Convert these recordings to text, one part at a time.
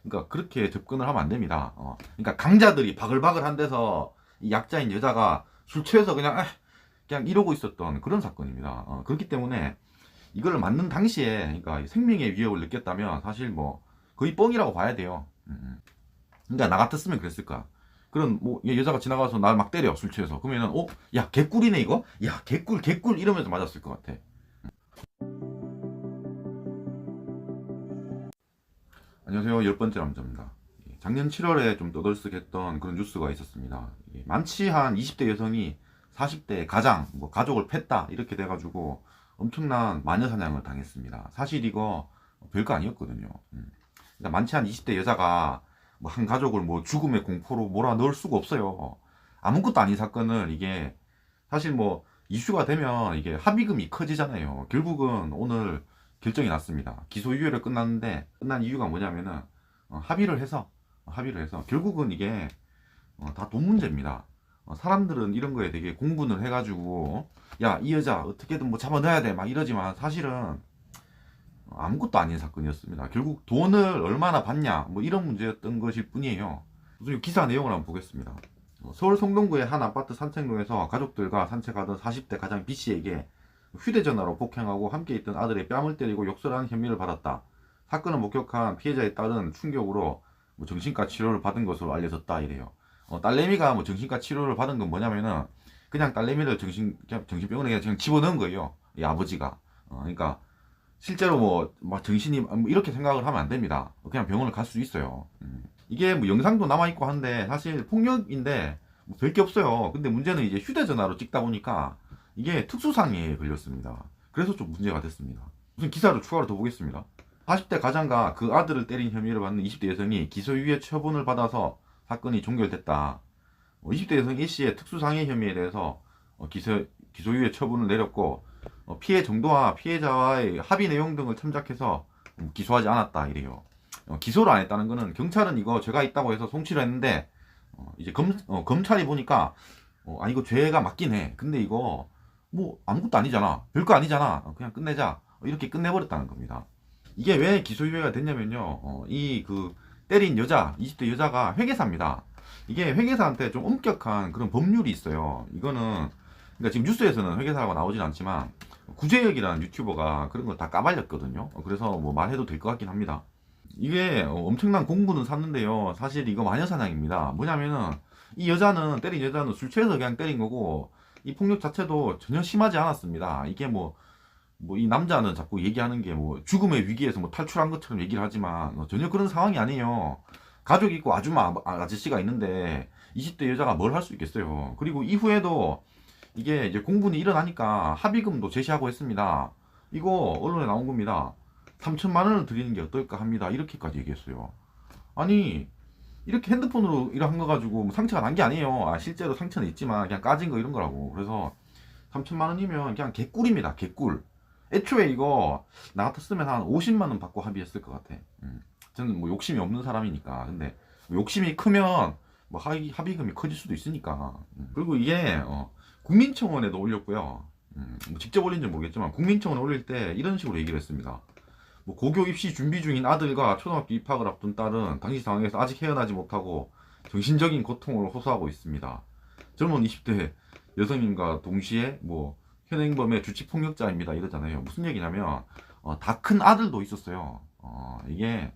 그러니까 그렇게 접근을 하면 안 됩니다. 그러니까 강자들이 바글바글 한 데서 이 약자인 여자가 술 취해서 그냥 이러고 있었던 그런 사건입니다. 그렇기 때문에 이걸 맞는 당시에 그러니까 생명의 위협을 느꼈다면 사실 뭐 거의 뻥이라고 봐야 돼요. 그러니까 나 같았으면 그랬을 거야. 그런 뭐 여자가 지나가서 날 막 때려 술 취해서 그러면은 야 개꿀이네 이거, 야 개꿀 개꿀 이러면서 맞았을 것 같아. 안녕하세요. 열 번째 남자입니다. 작년 7월에 좀 떠들썩했던 그런 뉴스가 있었습니다. 만취 한 20대 여성이 40대 가장 뭐 가족을 팼다 이렇게 돼가지고 엄청난 마녀 사냥을 당했습니다. 사실 이거 별거 아니었거든요. 그러니까 만취 한 20대 여자가 뭐 한 가족을 뭐 죽음의 공포로 몰아 넣을 수가 없어요. 아무것도 아닌 사건을 이게 사실 뭐 이슈가 되면 이게 합의금이 커지잖아요. 결국은 오늘 결정이 났습니다. 기소유예로 끝났는데 끝난 이유가 뭐냐면은 합의를 해서 결국은 이게 다 돈 문제입니다. 사람들은 이런 거에 되게 공분을 해가지고 야 이 여자 어떻게든 뭐 잡아넣어야 돼 막 이러지만 사실은 아무것도 아닌 사건이었습니다. 결국 돈을 얼마나 받냐 뭐 이런 문제였던 것일 뿐이에요. 우선 기사 내용을 한번 보겠습니다. 서울 성동구의 한 아파트 산책로에서 가족들과 산책하던 40대 가장 B씨에게 휴대전화로 폭행하고 함께 있던 아들의 뺨을 때리고 욕설하는 혐의를 받았다. 사건을 목격한 피해자에 따른 충격으로 뭐 정신과 치료를 받은 것으로 알려졌다 이래요. 딸내미가 뭐 정신과 치료를 받은 건 뭐냐면은 그냥 딸내미를 정신병원에 그냥 집어넣은 거예요. 이 아버지가. 그러니까 실제로 막 정신이 이렇게 생각을 하면 안 됩니다. 그냥 병원을 갈 수 있어요. 이게 뭐 영상도 남아있고 한데 사실 폭력인데 뭐 별게 없어요. 근데 문제는 이제 휴대전화로 찍다 보니까 이게 특수상해에 걸렸습니다. 그래서 좀 문제가 됐습니다. 무슨 기사를 추가로 더 보겠습니다. 40대 가장과 그 아들을 때린 혐의를 받는 20대 여성이 기소유예 처분을 받아서 사건이 종결됐다. 20대 여성 A씨의 특수상해 혐의에 대해서 기소유예 처분을 내렸고 피해 정도와 피해자와의 합의 내용 등을 참작해서 기소하지 않았다 이래요. 기소를 안 했다는 거는 경찰은 이거 죄가 있다고 해서 송치를 했는데 이제 검찰이 보니까 이거 죄가 맞긴 해. 근데 이거 뭐 아무것도 아니잖아. 별거 아니잖아. 그냥 끝내자. 이렇게 끝내버렸다는 겁니다. 이게 왜 기소유예가 됐냐면요. 이 그 때린 여자, 20대 여자가 회계사입니다. 이게 회계사한테 좀 엄격한 그런 법률이 있어요. 이거는 그러니까 지금 뉴스에서는 회계사라고 나오진 않지만 구제혁이라는 유튜버가 그런 걸 다 까발렸거든요. 그래서 뭐 말해도 될 것 같긴 합니다. 이게 엄청난 공분은 샀는데요. 사실 이거 마녀사냥입니다. 뭐냐면은 이 여자는 때린 여자는 술 취해서 그냥 때린 거고 이 폭력 자체도 전혀 심하지 않았습니다. 이게 뭐 이 남자는 자꾸 얘기하는 게 뭐 죽음의 위기에서 뭐 탈출한 것처럼 얘기를 하지만 전혀 그런 상황이 아니에요. 가족이 있고 아줌마 아저씨가 있는데 20대 여자가 뭘 할 수 있겠어요. 그리고 이후에도 이게 이제 공분이 일어나니까 합의금도 제시하고 했습니다. 이거 언론에 나온 겁니다. 3천만 원을 드리는 게 어떨까 합니다. 이렇게까지 얘기했어요. 아니 이렇게 핸드폰으로 이런 거 가지고 뭐 상처가 난 게 아니에요. 실제로 상처는 있지만 그냥 까진 거 이런 거라고. 그래서 3천만 원이면 그냥 개꿀입니다. 개꿀. 애초에 이거 나 같았으면 한 50만 원 받고 합의했을 것 같아. 저는 뭐 욕심이 없는 사람이니까. 근데 뭐 욕심이 크면 뭐 합의금이 커질 수도 있으니까. 그리고 이게 국민청원에도 올렸고요. 뭐 직접 올린지 모르겠지만 국민청원에 올릴 때 이런 식으로 얘기를 했습니다. 뭐 고교 입시 준비 중인 아들과 초등학교 입학을 앞둔 딸은 당시 상황에서 아직 헤어나지 못하고 정신적인 고통을 호소하고 있습니다. 젊은 20대 여성님과 동시에 뭐 현행범의 주치폭력자입니다 이러잖아요. 무슨 얘기냐면 다 큰 아들도 있었어요. 이게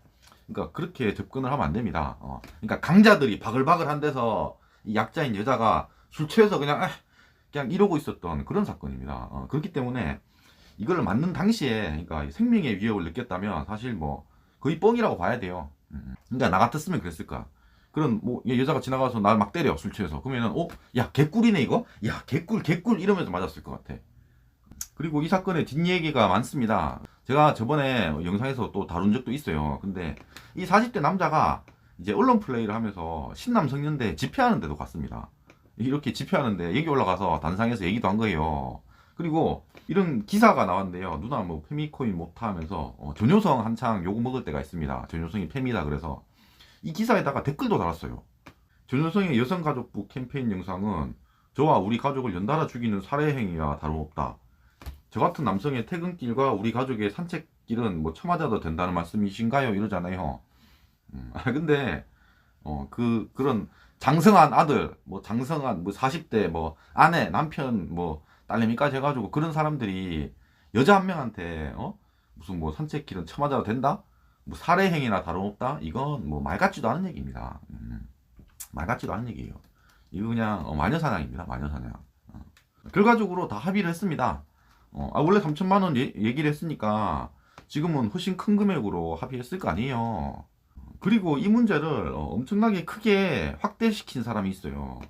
그러니까 그렇게 접근을 하면 안 됩니다. 그러니까 강자들이 바글바글 한 데서 이 약자인 여자가 술 취해서 그냥 이러고 있었던 그런 사건입니다. 그렇기 때문에 이걸 맞는 당시에 그러니까 생명의 위협을 느꼈다면 사실 뭐 거의 뻥이라고 봐야 돼요. 그러니까 나 같았으면 그랬을 거야. 그런 뭐 여자가 지나가서 날 막 때려 술 취해서 그러면은 야 개꿀이네 이거, 야 개꿀 개꿀 이러면서 맞았을 것 같아. 그리고 이 사건의 뒷얘기가 많습니다. 제가 저번에 영상에서 또 다룬 적도 있어요. 근데 이 40대 남자가 이제 언론 플레이를 하면서 신남성년대 집회하는 데도 갔습니다. 이렇게 집회하는데 여기 올라가서 단상에서 얘기도 한 거예요. 그리고 이런 기사가 나왔는데요. 누나 뭐 페미코인 못하 하면서 전효성 한창 욕 먹을 때가 있습니다. 전효성이 페미다 그래서 이 기사에다가 댓글도 달았어요. 전효성의 여성가족부 캠페인 영상은 저와 우리 가족을 연달아 죽이는 살해 행위와 다름없다. 저 같은 남성의 퇴근길과 우리 가족의 산책길은 뭐 처맞아도 된다는 말씀이신가요? 이러잖아요. 근데 그런 장성한 아들, 뭐 장성한 뭐 40대 뭐 아내, 남편, 뭐 딸내미까지 해가지고 그런 사람들이 여자 한 명한테 무슨 뭐 산책길은 쳐맞아도 된다? 뭐 살해행위나 다름없다? 이건 뭐 말 같지도 않은 얘기입니다. 말 같지도 않은 얘기예요. 이거 그냥 마녀사냥입니다. 마녀사냥. 결과적으로 다 합의를 했습니다. 원래 3천만 원 얘기를 했으니까 지금은 훨씬 큰 금액으로 합의했을 거 아니에요. 그리고 이 문제를 엄청나게 크게 확대시킨 사람이 있어요.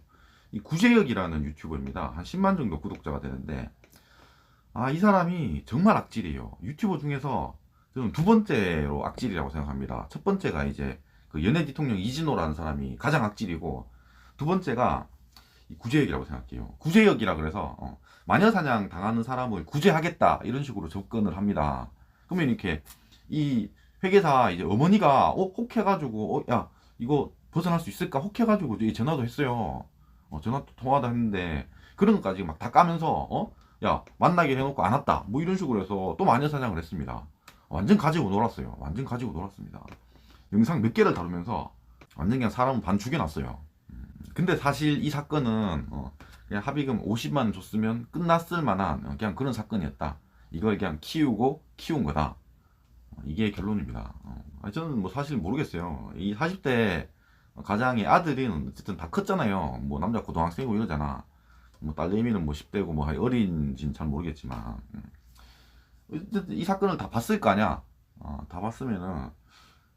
이 구제혁이라는 유튜버입니다. 한 10만 정도 구독자가 되는데, 이 사람이 정말 악질이에요. 유튜버 중에서 저는 두 번째로 악질이라고 생각합니다. 첫 번째가 이제 그 연예 대통령 이진호라는 사람이 가장 악질이고, 두 번째가 이 구제혁이라고 생각해요. 구제혁이라 그래서 마녀사냥 당하는 사람을 구제하겠다 이런 식으로 접근을 합니다. 그러면 이렇게 이 회계사 이제 어머니가 혹해가지고 야 이거 벗어날 수 있을까 혹해가지고 전화도 했어요. 전화 통화도 했는데 그런 것까지 막 다 까면서 야 만나게 해놓고 안 왔다 뭐 이런 식으로 해서 또 마녀사냥을 했습니다. 완전 가지고 놀았어요. 완전 가지고 놀았습니다. 영상 몇 개를 다루면서 완전 그냥 사람 반 죽여놨어요. 근데 사실 이 사건은 그냥 합의금 50만 원 줬으면 끝났을 만한 그냥 그런 사건이었다. 이걸 그냥 키운 거다. 이게 결론입니다. 저는 뭐 사실 모르겠어요. 이 40대 가장의 아들은 어쨌든 다 컸잖아요. 뭐 남자 고등학생이고 이러잖아. 뭐 딸내미는 뭐 10대고 뭐 어린지는 잘 모르겠지만 어쨌든 이 사건을 다 봤을 거 아니야. 다 봤으면은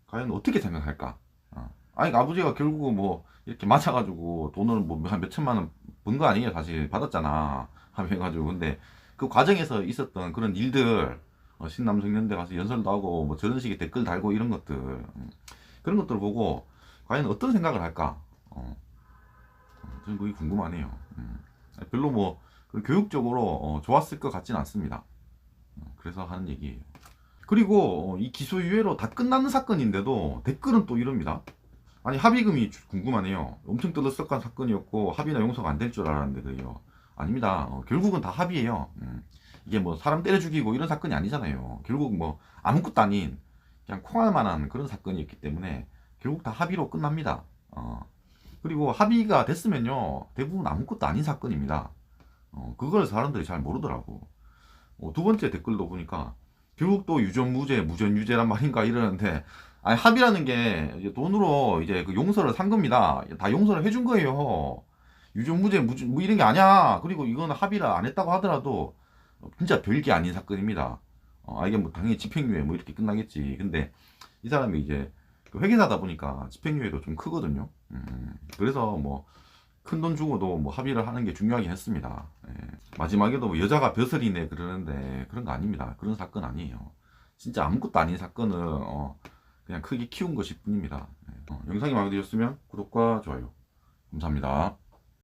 과연 어떻게 생각할까? 아니 아버지가 결국 뭐 이렇게 맞아가지고 돈을 뭐 한 몇천만 원 번 거 아니에요. 사실 받았잖아. 해가지고 근데 그 과정에서 있었던 그런 일들 신남성년대 가서 연설도 하고 뭐 저런 식의 댓글 달고 이런 것들 그런 것들을 보고 과연 어떤 생각을 할까? 저는 그게 궁금하네요. 별로 뭐 교육적으로 좋았을 것 같지는 않습니다. 그래서 하는 얘기예요. 그리고 이 기소유예로 다 끝나는 사건인데도 댓글은 또 이럽니다. 아니 합의금이 궁금하네요. 엄청 떠들썩한 사건이었고 합의나 용서가 안 될 줄 알았는데 그래요. 아닙니다. 결국은 다 합의예요. 이게 뭐 사람 때려 죽이고 이런 사건이 아니잖아요. 결국 뭐 아무것도 아닌 그냥 콩할 만한 그런 사건이었기 때문에 결국 다 합의로 끝납니다. 그리고 합의가 됐으면요 대부분 아무것도 아닌 사건입니다. 그걸 사람들이 잘 모르더라고. 두 번째 댓글도 보니까 결국 또 유전무죄, 무전유죄란 말인가 이러는데 아니 합의라는 게 이제 돈으로 이제 그 용서를 산 겁니다. 다 용서를 해준 거예요. 유전무죄, 뭐 이런 게 아니야. 그리고 이거는 합의를 안 했다고 하더라도 진짜 별게 아닌 사건입니다. 이게 뭐 당연히 집행유예 뭐 이렇게 끝나겠지. 근데 이 사람이 이제 그 회계사다 보니까 집행유예도 좀 크거든요. 그래서 뭐 큰 돈 주고도 뭐 합의를 하는 게 중요하긴 했습니다. 마지막에도 뭐 여자가 벼슬이네 그러는데 그런 거 아닙니다. 그런 사건 아니에요. 진짜 아무것도 아닌 사건을 그냥 크게 키운 것일 뿐입니다. 영상이 마음에 드셨으면 구독과 좋아요 감사합니다.